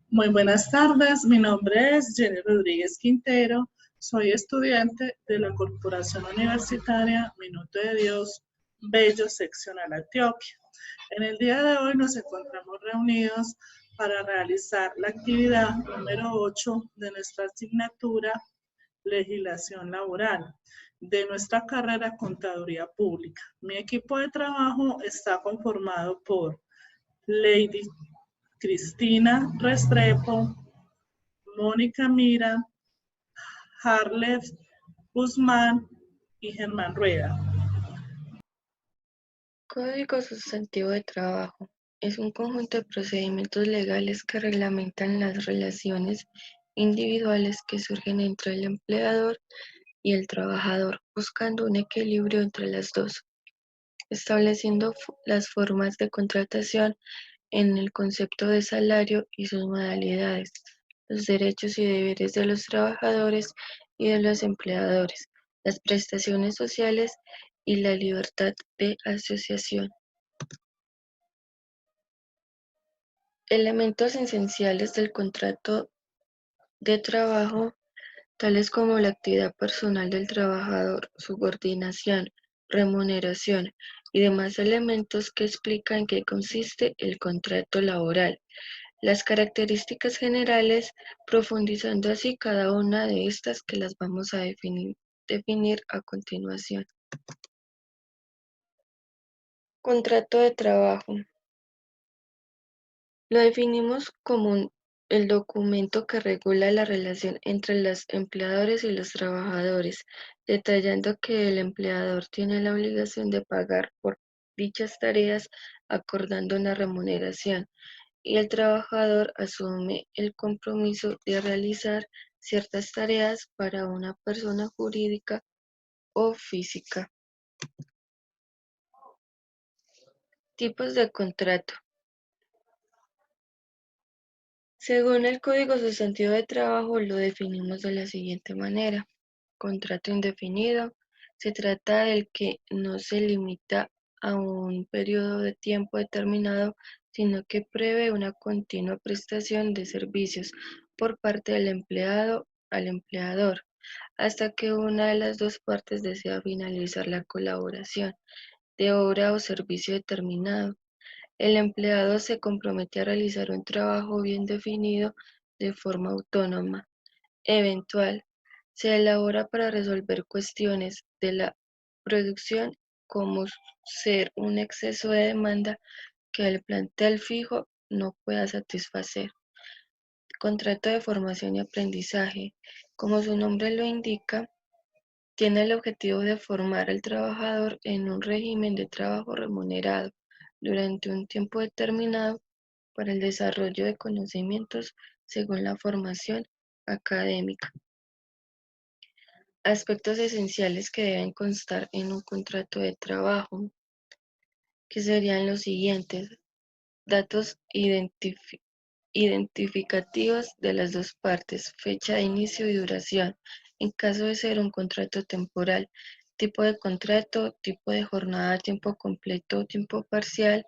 Muy buenas tardes, mi nombre es Jenny Rodríguez Quintero, soy estudiante de la Corporación Universitaria Minuto de Dios, Bello, seccional Antioquia. En el día de hoy nos encontramos reunidos para realizar la actividad número 8 de nuestra asignatura Legislación Laboral de nuestra carrera Contaduría Pública. Mi equipo de trabajo está conformado por Lady Cristina Restrepo, Mónica Mira, Harlef Guzmán y Germán Rueda. Código Sustantivo de Trabajo es un conjunto de procedimientos legales que reglamentan las relaciones individuales que surgen entre el empleador y el trabajador, buscando un equilibrio entre las dos, estableciendo las formas de contratación en el concepto de salario y sus modalidades, los derechos y deberes de los trabajadores y de los empleadores, las prestaciones sociales y la libertad de asociación. Elementos esenciales del contrato de trabajo, tales como la actividad personal del trabajador, subordinación, remuneración y demás elementos que explican en qué consiste el contrato laboral. Las características generales, profundizando así cada una de estas que las vamos a definir a continuación. Contrato de trabajo. Lo definimos como el documento que regula la relación entre los empleadores y los trabajadores, detallando que el empleador tiene la obligación de pagar por dichas tareas acordando una remuneración y el trabajador asume el compromiso de realizar ciertas tareas para una persona jurídica o física. Tipos de contrato. Según el Código Sustantivo de Trabajo, lo definimos de la siguiente manera. Contrato indefinido. Se trata del que no se limita a un periodo de tiempo determinado, sino que prevé una continua prestación de servicios por parte del empleado al empleador, hasta que una de las dos partes desea finalizar la colaboración de obra o servicio determinado. El empleado se compromete a realizar un trabajo bien definido de forma autónoma, eventual. Se elabora para resolver cuestiones de la producción como ser un exceso de demanda que el plantel fijo no pueda satisfacer. Contrato de formación y aprendizaje. Como su nombre lo indica, tiene el objetivo de formar al trabajador en un régimen de trabajo remunerado durante un tiempo determinado para el desarrollo de conocimientos según la formación académica. Aspectos esenciales que deben constar en un contrato de trabajo, que serían los siguientes: datos identificativos de las dos partes, fecha de inicio y duración, en caso de ser un contrato temporal, tipo de contrato, tipo de jornada a tiempo completo o tiempo parcial,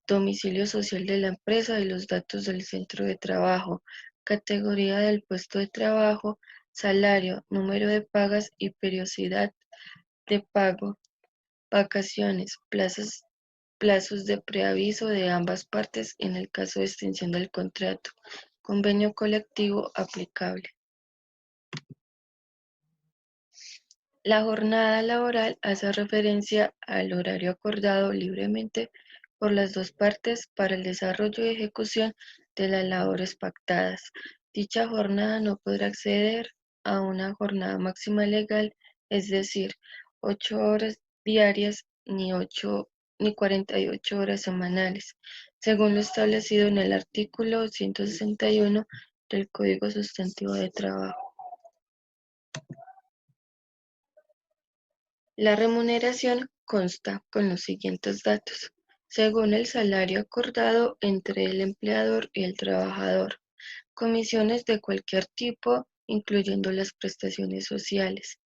domicilio social de la empresa y los datos del centro de trabajo, categoría del puesto de trabajo, salario, número de pagas y periodicidad de pago, vacaciones, plazos de preaviso de ambas partes en el caso de extensión del contrato, convenio colectivo aplicable. La jornada laboral hace referencia al horario acordado libremente por las dos partes para el desarrollo y ejecución de las labores pactadas. Dicha jornada no podrá exceder a una jornada máxima legal, es decir, 8 horas diarias ni 48 horas semanales, según lo establecido en el artículo 161 del Código Sustantivo de Trabajo. La remuneración consta con los siguientes datos, según el salario acordado entre el empleador y el trabajador, comisiones de cualquier tipo, incluyendo las prestaciones sociales,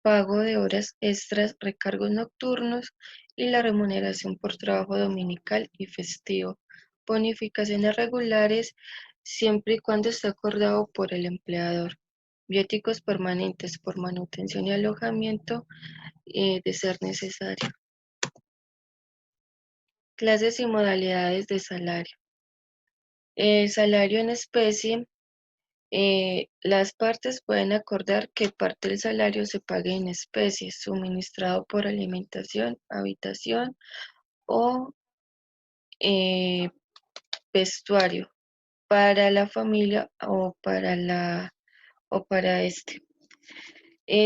pago de horas extras, recargos nocturnos y la remuneración por trabajo dominical y festivo. Bonificaciones regulares siempre y cuando esté acordado por el empleador. Viáticos permanentes por manutención y alojamiento de ser necesario. Clases y modalidades de salario. El salario en especie. Las partes pueden acordar que parte del salario se pague en especie, suministrado por alimentación, habitación o eh, vestuario para la familia o para este.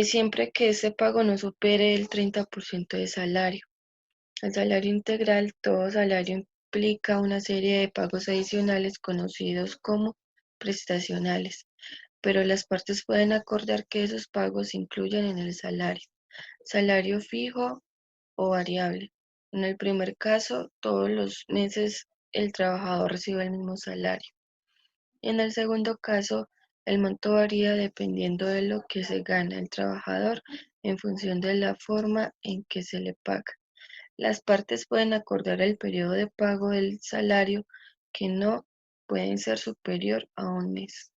Siempre que ese pago no supere el 30% de salario. El salario integral, todo salario implica una serie de pagos adicionales conocidos como prestacionales, pero las partes pueden acordar que esos pagos se incluyan en el salario fijo o variable. En el primer caso, todos los meses el trabajador recibe el mismo salario. En el segundo caso, el monto varía dependiendo de lo que se gana el trabajador en función de la forma en que se le paga. Las partes pueden acordar el periodo de pago del salario que no puede ser superior a un mes.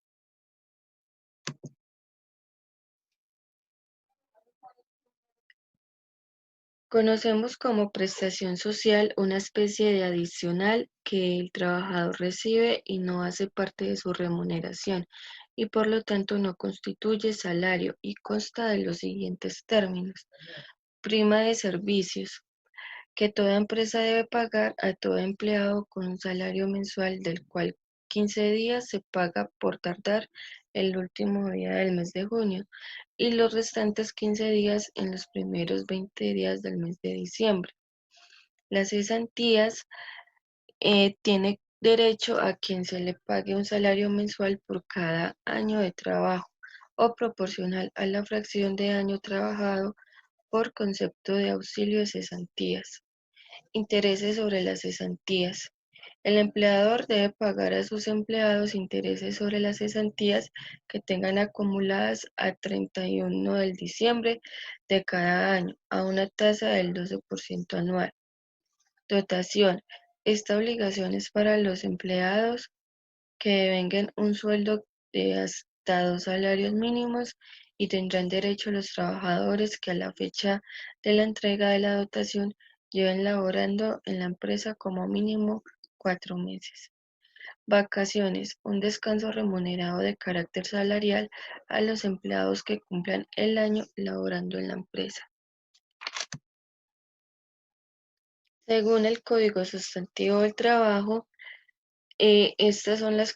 Conocemos como prestación social una especie de adicional que el trabajador recibe y no hace parte de su remuneración y por lo tanto no constituye salario y consta de los siguientes términos. Prima de servicios, que toda empresa debe pagar a todo empleado con un salario mensual del cual 15 días se paga por tardar el último día del mes de junio y los restantes 15 días en los primeros 20 días del mes de diciembre. Las cesantías tiene derecho a quien se le pague un salario mensual por cada año de trabajo o proporcional a la fracción de año trabajado por concepto de auxilio de cesantías. Intereses sobre las cesantías. El empleador debe pagar a sus empleados intereses sobre las cesantías que tengan acumuladas a 31 de diciembre de cada año a una tasa del 12% anual. Dotación. Esta obligación es para los empleados que devengan un sueldo de hasta 2 salarios mínimos y tendrán derecho los trabajadores que a la fecha de la entrega de la dotación lleven laborando en la empresa como mínimo 4 meses. Vacaciones, un descanso remunerado de carácter salarial a los empleados que cumplan el año laborando en la empresa. Según el Código Sustantivo del Trabajo, estas son las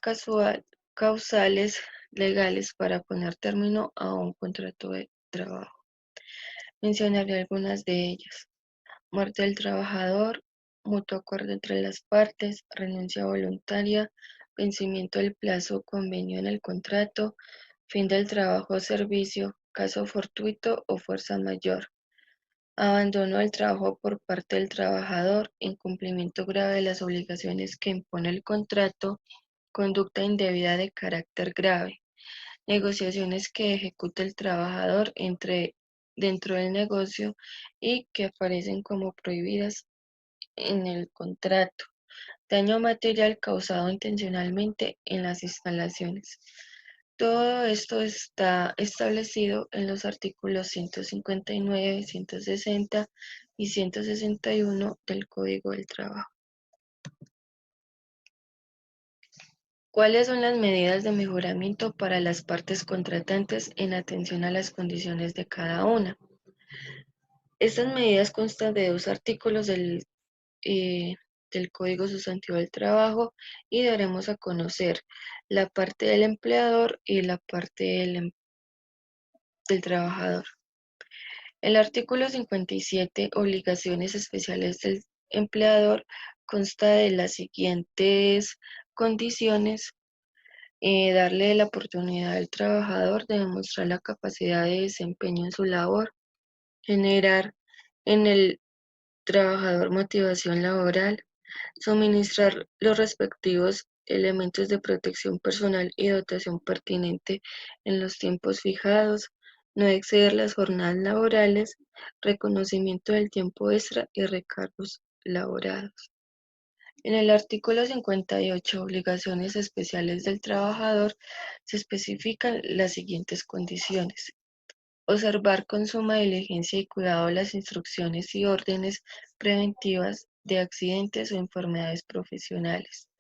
causales legales para poner término a un contrato de trabajo. Mencionaré algunas de ellas. Muerte del trabajador, mutuo acuerdo entre las partes, renuncia voluntaria, vencimiento del plazo convenio en el contrato, fin del trabajo o servicio, caso fortuito o fuerza mayor, abandono del trabajo por parte del trabajador, incumplimiento grave de las obligaciones que impone el contrato, conducta indebida de carácter grave, negociaciones que ejecuta el trabajador dentro del negocio y que aparecen como prohibidas en el contrato, daño material causado intencionalmente en las instalaciones. Todo esto está establecido en los artículos 159, 160 y 161 del Código del Trabajo. ¿Cuáles son las medidas de mejoramiento para las partes contratantes en atención a las condiciones de cada una? Estas medidas constan de 2 artículos del Código Sustantivo del Trabajo y daremos a conocer la parte del empleador y la parte del trabajador. El artículo 57, obligaciones especiales del empleador, consta de las siguientes condiciones. Darle la oportunidad al trabajador de demostrar la capacidad de desempeño en su labor, generar en el trabajador motivación laboral, suministrar los respectivos elementos de protección personal y dotación pertinente en los tiempos fijados, no exceder las jornadas laborales, reconocimiento del tiempo extra y recargos laborados. En el artículo 58, obligaciones especiales del trabajador, se especifican las siguientes condiciones. Observar con suma diligencia y cuidado las instrucciones y órdenes preventivas de accidentes o enfermedades profesionales.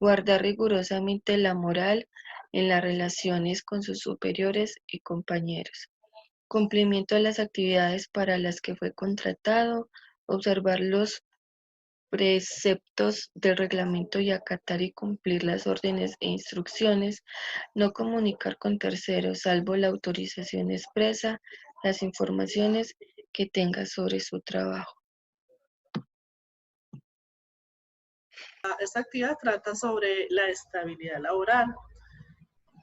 Guardar rigurosamente la moral en las relaciones con sus superiores y compañeros. Cumplimiento de las actividades para las que fue contratado. Observar los preceptos del reglamento y acatar y cumplir las órdenes e instrucciones. No comunicar con terceros, salvo la autorización expresa, las informaciones que tenga sobre su trabajo. Esta actividad trata sobre la estabilidad laboral.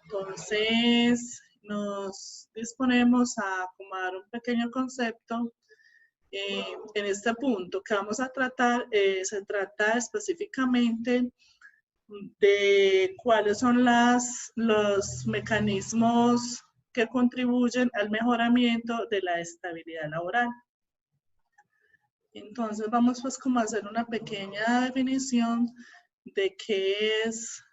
Entonces, nos disponemos a acomodar un pequeño concepto en este punto que vamos a tratar. Se trata específicamente de cuáles son los mecanismos que contribuyen al mejoramiento de la estabilidad laboral. Entonces vamos pues como a hacer una pequeña definición de qué es,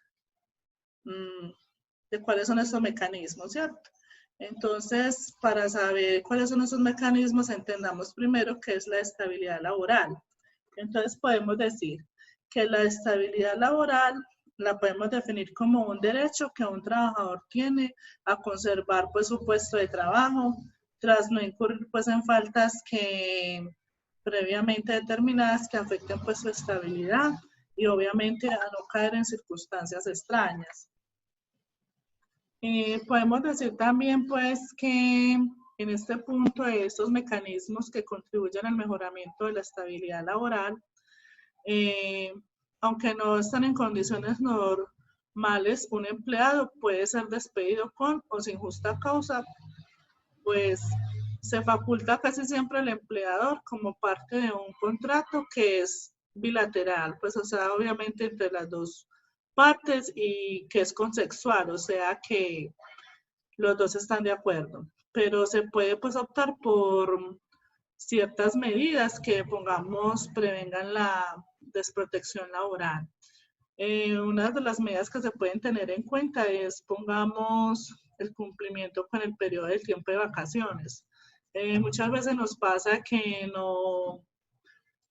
de cuáles son estos mecanismos, ¿cierto? Entonces, para saber cuáles son esos mecanismos, entendamos primero qué es la estabilidad laboral. Entonces podemos decir que la estabilidad laboral la podemos definir como un derecho que un trabajador tiene a conservar pues su puesto de trabajo tras no incurrir pues en faltas que previamente determinadas que afecten pues su estabilidad y obviamente a no caer en circunstancias extrañas. Podemos decir también pues que en este punto de estos mecanismos que contribuyen al mejoramiento de la estabilidad laboral, aunque no están en condiciones normales, un empleado puede ser despedido con o sin justa causa, pues se faculta casi siempre al empleador como parte de un contrato que es bilateral, pues o sea, obviamente entre las dos partes y que es consensual, o sea que los dos están de acuerdo, pero se puede pues optar por ciertas medidas que pongamos prevengan la desprotección laboral. Una de las medidas que se pueden tener en cuenta es, pongamos, el cumplimiento con el periodo del tiempo de vacaciones. Muchas veces nos pasa que no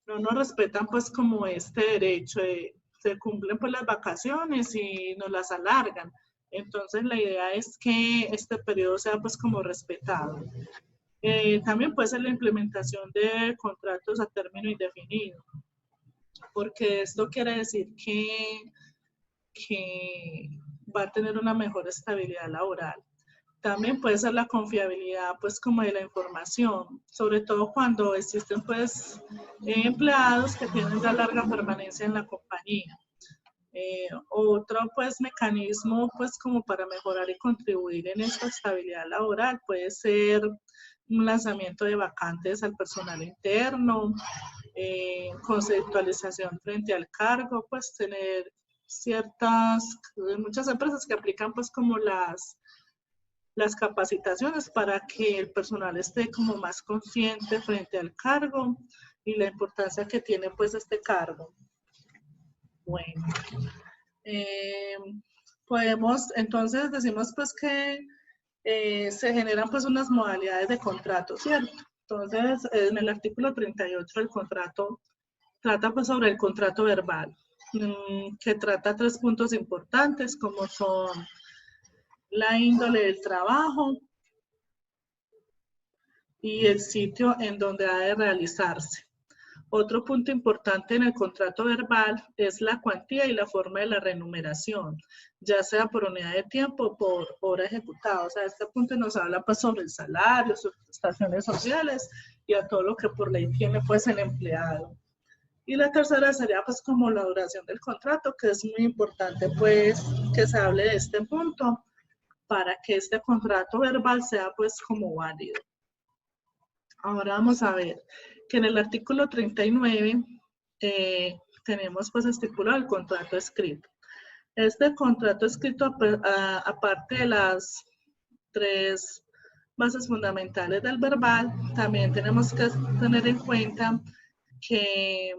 nos respetan pues como este derecho, se cumplen pues las vacaciones y nos las alargan. Entonces la idea es que este periodo sea pues como respetado. También puede ser la implementación de contratos a término indefinido, porque esto quiere decir que va a tener una mejor estabilidad laboral. También puede ser la confiabilidad, pues, como de la información, sobre todo cuando existen, pues, empleados que tienen ya larga permanencia en la compañía. Otro, pues, mecanismo, pues, como para mejorar y contribuir en esta estabilidad laboral puede ser un lanzamiento de vacantes al personal interno, conceptualización frente al cargo, pues, tener muchas empresas que aplican, pues, como las capacitaciones para que el personal esté como más consciente frente al cargo y la importancia que tiene pues este cargo. Bueno, entonces decimos pues que se generan pues unas modalidades de contrato, ¿cierto? Entonces, en el artículo 38 del contrato trata pues sobre el contrato verbal, que trata 3 puntos importantes como son la índole del trabajo y el sitio en donde ha de realizarse. Otro punto importante en el contrato verbal es la cuantía y la forma de la remuneración, ya sea por unidad de tiempo o por hora ejecutada. O sea, este punto nos habla pues sobre el salario, sus prestaciones sociales y a todo lo que por ley tiene pues el empleado. Y la tercera sería pues como la duración del contrato, que es muy importante pues que se hable de este punto para que este contrato verbal sea pues como válido. Ahora vamos a ver que en el artículo 39 tenemos pues estipulado el contrato escrito. Este contrato escrito, aparte de las 3 bases fundamentales del verbal, también tenemos que tener en cuenta que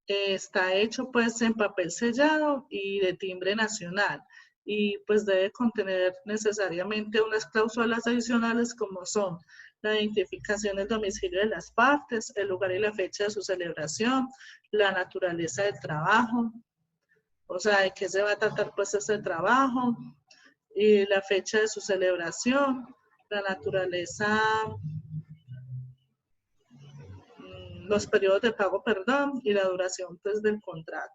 está hecho pues en papel sellado y de timbre nacional y pues debe contener necesariamente unas cláusulas adicionales como son la identificación del domicilio de las partes, el lugar y la fecha de su celebración, la naturaleza del trabajo, o sea, de qué se va a tratar pues este trabajo, y la fecha de su celebración, la naturaleza, los periodos de pago, perdón, y la duración pues del contrato.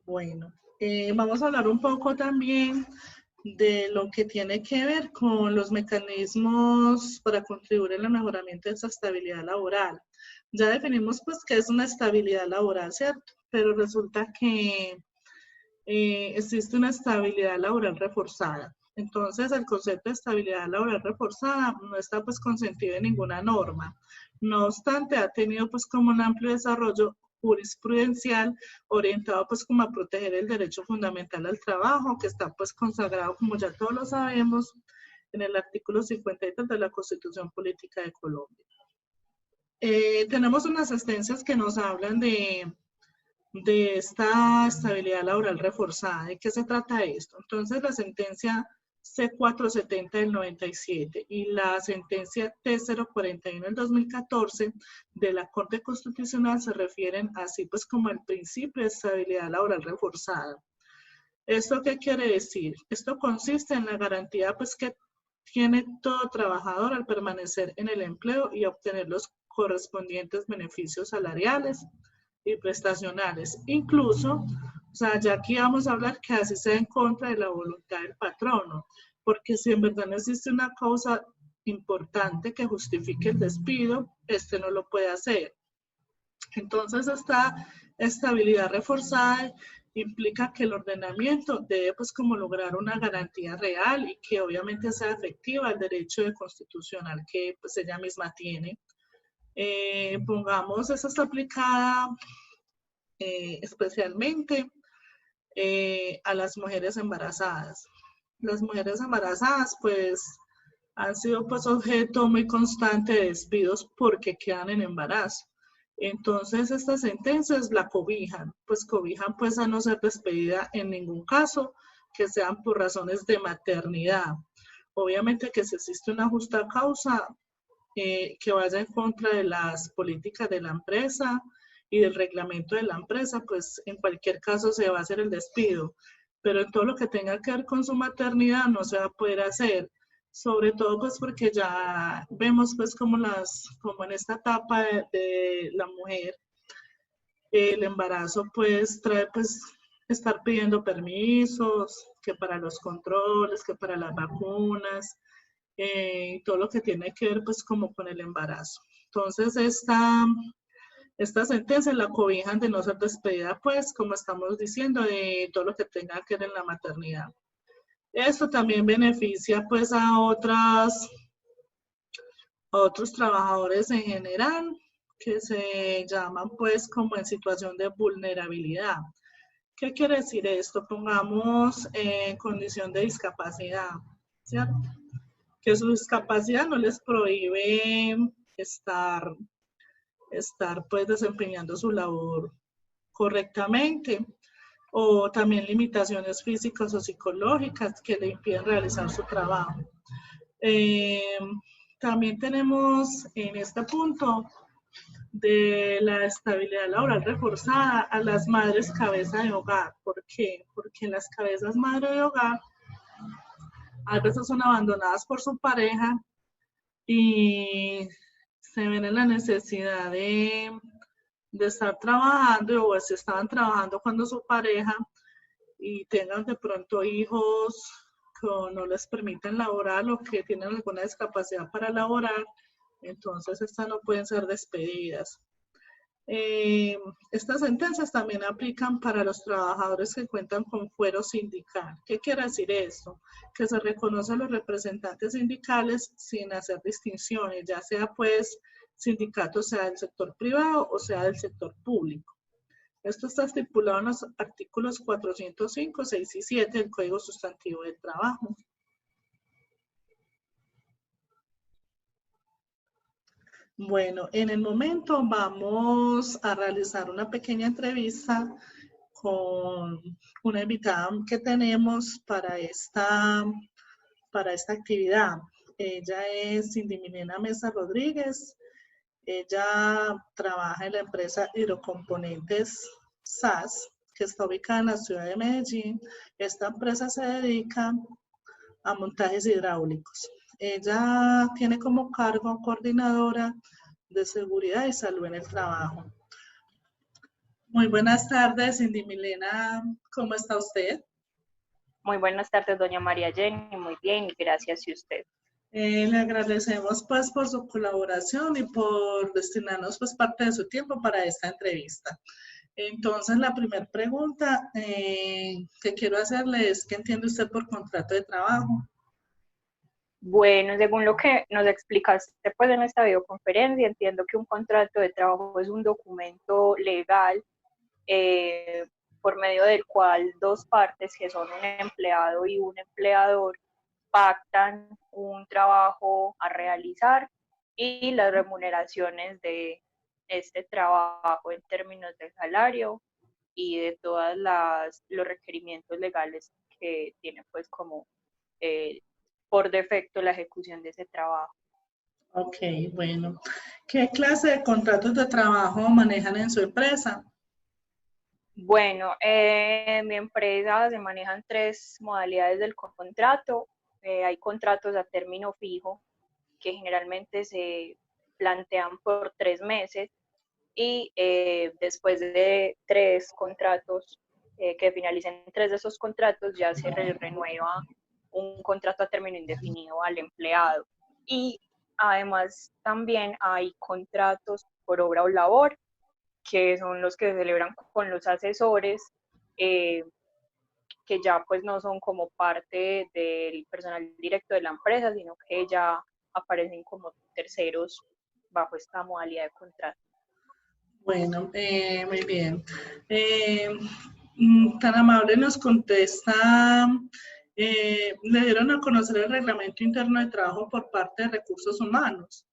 Bueno, vamos a hablar un poco también de lo que tiene que ver con los mecanismos para contribuir en el mejoramiento de esa estabilidad laboral. Ya definimos pues qué es una estabilidad laboral, ¿cierto? Pero resulta que existe una estabilidad laboral reforzada. Entonces, el concepto de estabilidad laboral reforzada no está pues consentido en ninguna norma. No obstante, ha tenido pues como un amplio desarrollo jurisprudencial orientado pues como a proteger el derecho fundamental al trabajo, que está pues consagrado, como ya todos lo sabemos, en el artículo 53 de la Constitución Política de Colombia. Tenemos unas sentencias que nos hablan de esta estabilidad laboral reforzada. ¿De qué se trata esto? Entonces, la sentencia C470 del 97 y la sentencia T041 del 2014 de la Corte Constitucional se refieren así pues como al principio de estabilidad laboral reforzada. ¿Esto qué quiere decir? Esto consiste en la garantía pues que tiene todo trabajador al permanecer en el empleo y obtener los correspondientes beneficios salariales y prestacionales. Incluso, o sea, ya aquí vamos a hablar que así sea en contra de la voluntad del patrono, porque si en verdad no existe una causa importante que justifique el despido, este no lo puede hacer. Entonces, esta estabilidad reforzada implica que el ordenamiento debe pues como lograr una garantía real y que obviamente sea efectiva el derecho constitucional que pues ella misma tiene. Pongamos, esa está aplicada especialmente a las mujeres embarazadas. Las mujeres embarazadas pues han sido pues objeto muy constante de despidos porque quedan en embarazo. Entonces estas sentencias la cobijan pues a no ser despedida en ningún caso que sean por razones de maternidad. Obviamente que si existe una justa causa que vaya en contra de las políticas de la empresa y del reglamento de la empresa, pues en cualquier caso se va a hacer el despido. Pero en todo lo que tenga que ver con su maternidad no se va a poder hacer, sobre todo pues porque ya vemos pues como en esta etapa de la mujer, el embarazo pues trae pues estar pidiendo permisos, que para los controles, que para las vacunas, todo lo que tiene que ver pues como con el embarazo. Entonces esta sentencia la cobijan de no ser despedida pues como estamos diciendo de todo lo que tenga que ver en la maternidad. Esto también beneficia pues a otros trabajadores en general que se llaman pues como en situación de vulnerabilidad. ¿Qué quiere decir esto? Pongamos en condición de discapacidad, ¿cierto? Que su discapacidad no les prohíbe estar pues desempeñando su labor correctamente, o también limitaciones físicas o psicológicas que le impiden realizar su trabajo. También tenemos en este punto de la estabilidad laboral reforzada a las madres cabeza de hogar. ¿Por qué? Porque las cabezas madre de hogar a veces son abandonadas por su pareja y se ven en la necesidad de estar trabajando o si estaban trabajando cuando su pareja y tengan de pronto hijos que no les permiten laborar o que tienen alguna discapacidad para laborar, entonces estas no pueden ser despedidas. Estas sentencias también aplican para los trabajadores que cuentan con fuero sindical. ¿Qué quiere decir esto? Que se reconocen a los representantes sindicales sin hacer distinciones, ya sea pues sindicato sea del sector privado o sea del sector público. Esto está estipulado en los artículos 405, 6 y 7 del Código Sustantivo del Trabajo. Bueno, en el momento vamos a realizar una pequeña entrevista con una invitada que tenemos para esta actividad. Ella es Cindy Milena Mesa Rodríguez. Ella trabaja en la empresa Hidrocomponentes SAS, que está ubicada en la ciudad de Medellín. Esta empresa se dedica a montajes hidráulicos. Ella tiene como cargo coordinadora de seguridad y salud en el trabajo. Muy buenas tardes, Cindy Milena, ¿cómo está usted? Muy buenas tardes, doña María Jenny, muy bien, gracias, ¿y usted? Le agradecemos pues por su colaboración y por destinarnos pues parte de su tiempo para esta entrevista. Entonces, la primera pregunta que quiero hacerle es, ¿qué entiende usted por contrato de trabajo? Bueno, según lo que nos explicaste pues en esta videoconferencia, entiendo que un contrato de trabajo es un documento legal por medio del cual dos partes, que son un empleado y un empleador, pactan un trabajo a realizar y las remuneraciones de este trabajo en términos de salario y de todos los requerimientos legales que tiene pues como eh, por defecto la ejecución de ese trabajo. Ok, bueno. ¿Qué clase de contratos de trabajo manejan en su empresa? Bueno, en mi empresa se manejan tres modalidades del contrato. Hay contratos a término fijo que generalmente se plantean por 3 meses y después de tres contratos que finalicen tres de esos contratos ya se renueva un contrato a término indefinido al empleado. Y además también hay contratos por obra o labor, que son los que se celebran con los asesores, eh, que ya pues no son como parte del personal directo de la empresa, sino que ya aparecen como terceros bajo esta modalidad de contrato. Bueno, muy bien. Eh, Tan amable nos contesta, le dieron a conocer el reglamento interno de trabajo por parte de recursos humanos.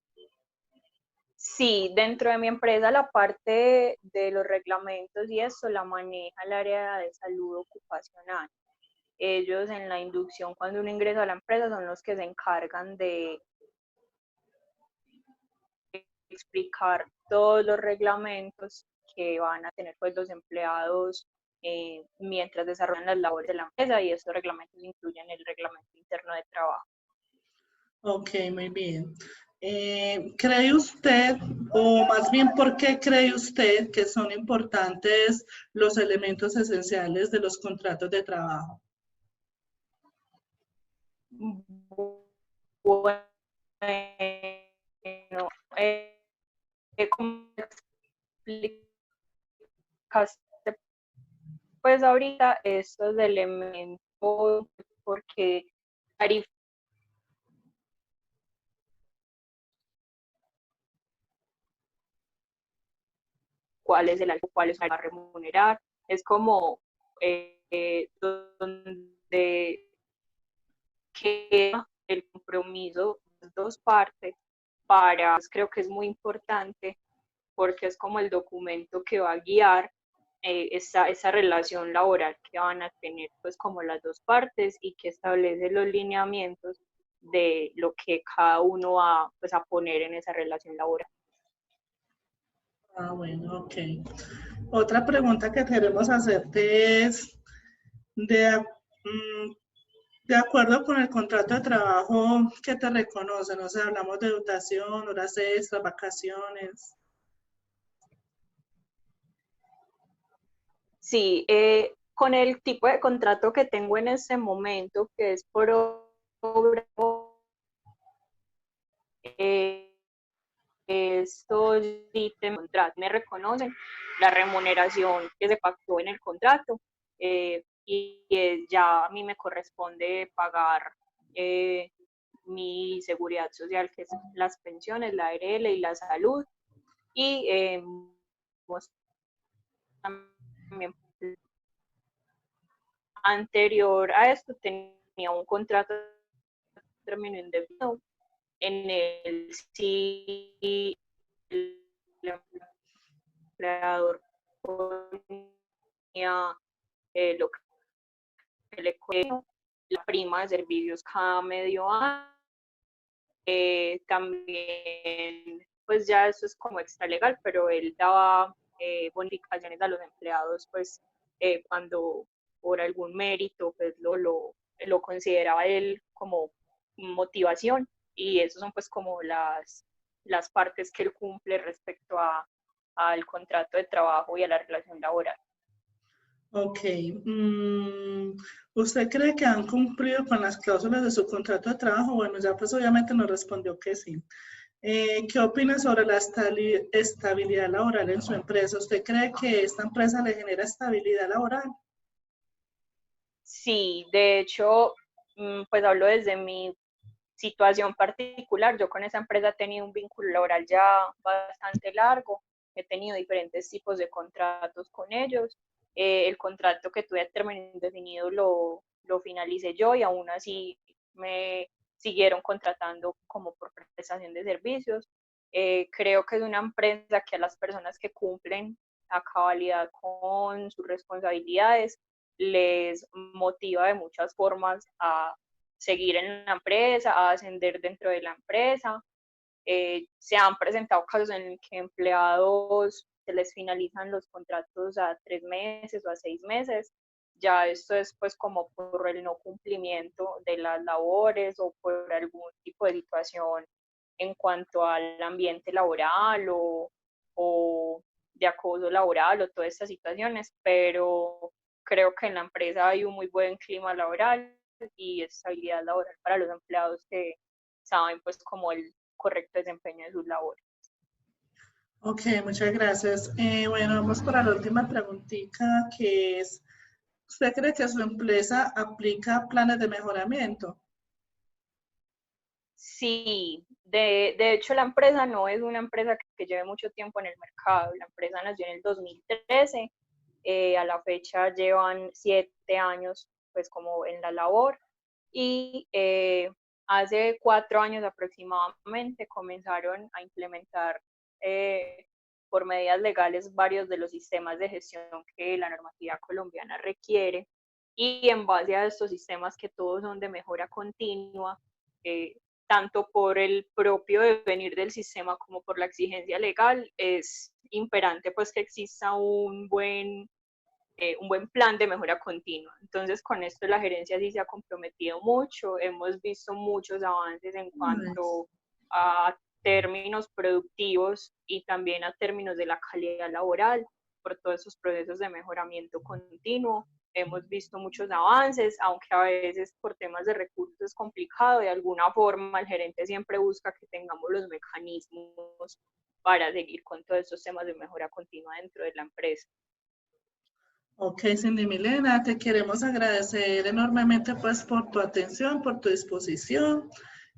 Sí, dentro de mi empresa la parte de los reglamentos y eso la maneja el área de salud ocupacional. Ellos en la inducción, cuando uno ingresa a la empresa, son los que se encargan de explicar todos los reglamentos que van a tener pues los empleados mientras desarrollan las labores de la empresa, y estos reglamentos incluyen el reglamento interno de trabajo. Ok, muy bien. ¿Cree usted, o más bien, por qué cree usted que son importantes los elementos esenciales de los contratos de trabajo? Bueno, ¿cómo explicaste pues ahorita estos elementos? Porque cuál es el algo, cuál es a remunerar, es como donde queda el compromiso de las dos partes para, pues creo que es muy importante porque es como el documento que va a guiar esa relación laboral que van a tener pues como las dos partes, y que establece los lineamientos de lo que cada uno va pues a poner en esa relación laboral. Ah, bueno, ok. Otra pregunta que queremos hacerte es, de, de acuerdo con el contrato de trabajo, ¿qué te reconocen? O sea, hablamos de dotación, horas extras, vacaciones. Sí, con el tipo de contrato que tengo en este momento, que es por obra, eh, estos ítems contrato me reconocen la remuneración que se pactó en el contrato, y ya a mí me corresponde pagar eh, mi seguridad social, que es las pensiones, la ARL y la salud, y también anterior a esto tenía un contrato de término indefinido en el sí empleador ponía lo que le cuesta, la prima de servicios cada medio año. También, pues ya eso es como extralegal, pero él daba bonificaciones a los empleados, pues cuando por algún mérito, pues lo consideraba él como motivación, y esas son pues como las partes que él cumple respecto al contrato de trabajo y a la relación laboral. Ok. ¿Usted cree que han cumplido con las cláusulas de su contrato de trabajo? Bueno, ya pues obviamente nos respondió que sí. ¿Qué opina sobre la estabilidad laboral en su empresa? ¿Usted cree que esta empresa le genera estabilidad laboral? Sí, de hecho, pues hablo desde mi situación particular. Yo con esa empresa he tenido un vínculo laboral ya bastante largo, he tenido diferentes tipos de contratos con ellos. El contrato que tuve a término indefinido lo finalicé yo, y aún así me siguieron contratando como por prestación de servicios. Creo que es una empresa que a las personas que cumplen a cabalidad con sus responsabilidades les motiva de muchas formas a seguir en la empresa, a ascender dentro de la empresa. Se han presentado casos en que empleados se les finalizan los contratos a 3 meses o a 6 meses. Ya esto es pues como por el no cumplimiento de las labores o por algún tipo de situación en cuanto al ambiente laboral o de acoso laboral o todas estas situaciones, pero creo que en la empresa hay un muy buen clima laboral y estabilidad laboral para los empleados que saben pues como el correcto desempeño de sus labores. Ok, muchas gracias. Bueno, vamos para la última preguntita, que es, ¿usted cree que su empresa aplica planes de mejoramiento? Sí, de hecho la empresa no es una empresa que lleve mucho tiempo en el mercado. La empresa nació en el 2013, a la fecha llevan 7 años pues como en la labor, y hace 4 años aproximadamente comenzaron a implementar por medidas legales varios de los sistemas de gestión que la normativa colombiana requiere, y en base a estos sistemas, que todos son de mejora continua, tanto por el propio devenir del sistema como por la exigencia legal, es imperante pues que exista un buen plan de mejora continua. Entonces, con esto la gerencia sí se ha comprometido mucho, hemos visto muchos avances en Nice. cuanto a términos productivos y también a términos de la calidad laboral por todos esos procesos de mejoramiento continuo. Hemos visto muchos avances, aunque a veces por temas de recursos es complicado. De alguna forma el gerente siempre busca que tengamos los mecanismos para seguir con todos estos temas de mejora continua dentro de la empresa. Ok, Cindy Milena, te queremos agradecer enormemente pues por tu atención, por tu disposición.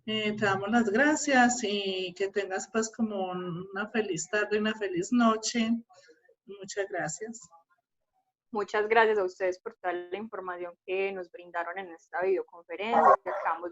Te damos las gracias y que tengas pues como una feliz tarde, una feliz noche. Muchas gracias. Muchas gracias a ustedes por toda la información que nos brindaron en esta videoconferencia. Quedamos